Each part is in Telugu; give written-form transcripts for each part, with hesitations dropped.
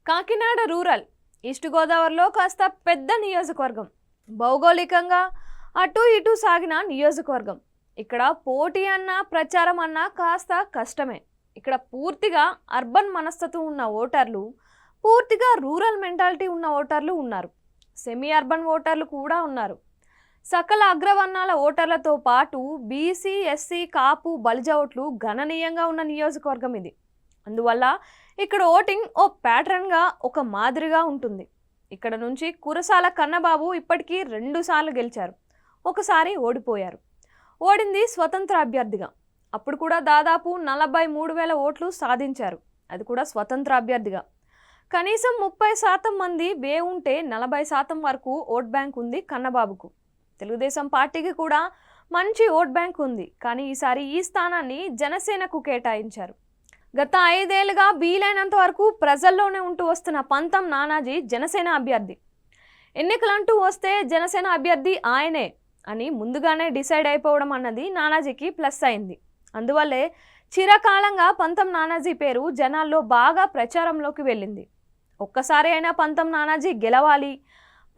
కాకినాడ రూరల్ ఈస్ట్ గోదావరిలో కాస్త పెద్ద నియోజకవర్గం. భౌగోళికంగా అటు ఇటు సాగిన నియోజకవర్గం. ఇక్కడ పోటీ అన్నా ప్రచారం అన్నా కాస్త కష్టమే. ఇక్కడ పూర్తిగా అర్బన్ మనస్తత్వం ఉన్న ఓటర్లు, పూర్తిగా రూరల్ మెంటాలిటీ ఉన్న ఓటర్లు ఉన్నారు. సెమీ అర్బన్ ఓటర్లు కూడా ఉన్నారు. సకల అగ్రవర్ణాల ఓటర్లతో పాటు బీసీ, ఎస్సీ, కాపు, బలిజ ఓట్లు గణనీయంగా ఉన్న నియోజకవర్గం ఇది. అందువల్ల ఇక్కడ ఓటింగ్ ఓ ప్యాటర్న్గా, ఒక మాదిరిగా ఉంటుంది. ఇక్కడ నుంచి కురసాల కన్నబాబు ఇప్పటికీ 2 సార్లు గెలిచారు. ఒకసారి ఓడిపోయారు. ఓడింది స్వతంత్ర అభ్యర్థిగా. అప్పుడు కూడా దాదాపు 43,000 ఓట్లు సాధించారు. అది కూడా స్వతంత్ర అభ్యర్థిగా. కనీసం 30% మంది వే ఉంటే 40% వరకు ఓట్ బ్యాంక్ ఉంది కన్నబాబుకు. తెలుగుదేశం పార్టీకి కూడా మంచి ఓట్ బ్యాంక్ ఉంది. కానీ ఈసారి ఈ స్థానాన్ని జనసేనకు కేటాయించారు. గత 5 ఏళ్లుగా వీలైనంత వరకు ప్రజల్లోనే ఉంటూ వస్తున్న పంతం నానాజీ జనసేన అభ్యర్థి. ఎన్నికలంటూ వస్తే జనసేన అభ్యర్థి ఆయనే అని ముందుగానే డిసైడ్ అయిపోవడం అన్నది నానాజీకి ప్లస్ అయింది. అందువల్లే చిరకాలంగా పంతం నానాజీ పేరు జనాల్లో బాగా ప్రచారంలోకి వెళ్ళింది. ఒక్కసారి అయినా పంతం నానాజీ గెలవాలి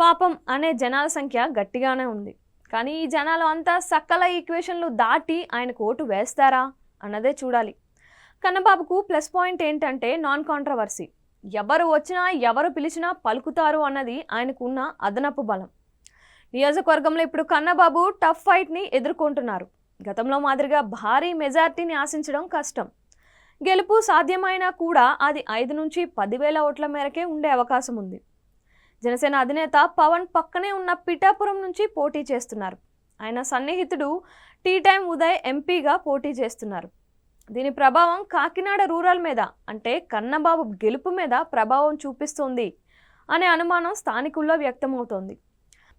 పాపం అనే జనాల సంఖ్య గట్టిగానే ఉంది. కానీ ఈ జనాలు అంతా సకల ఈక్వేషన్లు దాటి ఆయనకు ఓటు వేస్తారా అన్నదే చూడాలి. కన్నబాబుకు ప్లస్ పాయింట్ ఏంటంటే నాన్ కాంట్రవర్సీ. ఎవరు వచ్చినా ఎవరు పిలిచినా పలుకుతారు అన్నది ఆయనకున్న అదనపు బలం. నియోజకవర్గంలో ఇప్పుడు కన్నబాబు టఫ్ ఫైట్ని ఎదుర్కొంటున్నారు. గతంలో మాదిరిగా భారీ మెజార్టీని ఆశించడం కష్టం. గెలుపు సాధ్యమైనా కూడా అది 5 నుంచి 10,000 ఓట్ల మేరకే ఉండే అవకాశం ఉంది. జనసేన అధినేత పవన్ పక్కనే ఉన్న పిఠాపురం నుంచి పోటీ చేస్తున్నారు. ఆయన సన్నిహితుడు టీ టైం ఉదయ్ ఎంపీగా పోటీ చేస్తున్నారు. దీని ప్రభావం కాకినాడ రూరల్ మీద, అంటే కన్నబాబు గెలుపు మీద ప్రభావం చూపిస్తోంది అనే అనుమానం స్థానికుల్లో వ్యక్తమవుతోంది.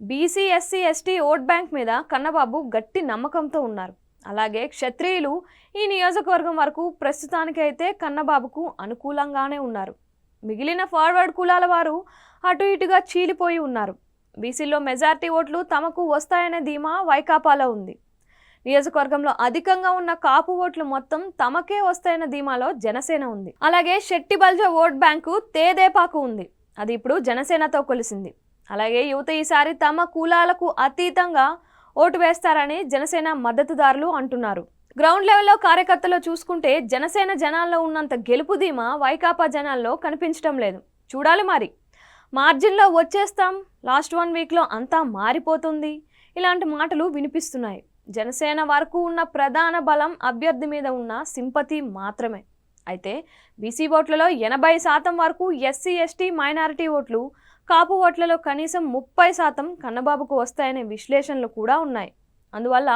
BC, SC, ST vote bank మీద కన్నబాబు గట్టి నమ్మకంతో ఉన్నారు. అలాగే క్షత్రియులు ఈ నియోజకవర్గం వరకు ప్రస్తుతానికైతే కన్నబాబుకు అనుకూలంగానే ఉన్నారు. మిగిలిన ఫార్వర్డ్ కులాల వారు అటు ఇటుగా చీలిపోయి ఉన్నారు. బీసీలో మెజార్టీ ఓట్లు తమకు వస్తాయనే ధీమా వైకాపాలో ఉంది. నియోజకవర్గంలో అధికంగా ఉన్న కాపు ఓట్లు మొత్తం తమకే వస్తాయన్న ధీమాలో జనసేన ఉంది. అలాగే శెట్టి బల్జ ఓట్ బ్యాంకు తేదేపాకు ఉంది. అది ఇప్పుడు జనసేనతో కొలిసింది. అలాగే యువత ఈసారి తమ కులాలకు అతీతంగా ఓటు వేస్తారని జనసేన మద్దతుదారులు అంటున్నారు. గ్రౌండ్ లెవెల్లో కార్యకర్తలు చూసుకుంటే జనసేన జనాల్లో ఉన్నంత గెలుపు ధీమా వైకాపా జనాల్లో కనిపించడం లేదు. చూడాలి మరి. మార్జిన్లో వచ్చేస్తాం, లాస్ట్ 1 వీక్లో అంతా మారిపోతుంది, ఇలాంటి మాటలు వినిపిస్తున్నాయి. జనసేన వరకు ఉన్న ప్రధాన బలం అభ్యర్థి మీద ఉన్న సింపతి మాత్రమే. అయితే బీసీ ఓట్లలో 80% వరకు ఎస్సీ, ఎస్టీ, మైనారిటీ ఓట్లు, కాపు ఓట్లలో కనీసం 30% కన్నబాబుకు వస్తాయనే విశ్లేషణలు కూడా ఉన్నాయి. అందువల్ల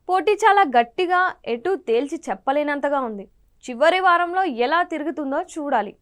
పోటీ చాలా గట్టిగా, ఎటు తేల్చి చెప్పలేనంతగా ఉంది. చివరి వారంలో ఎలా తిరుగుతుందో చూడాలి.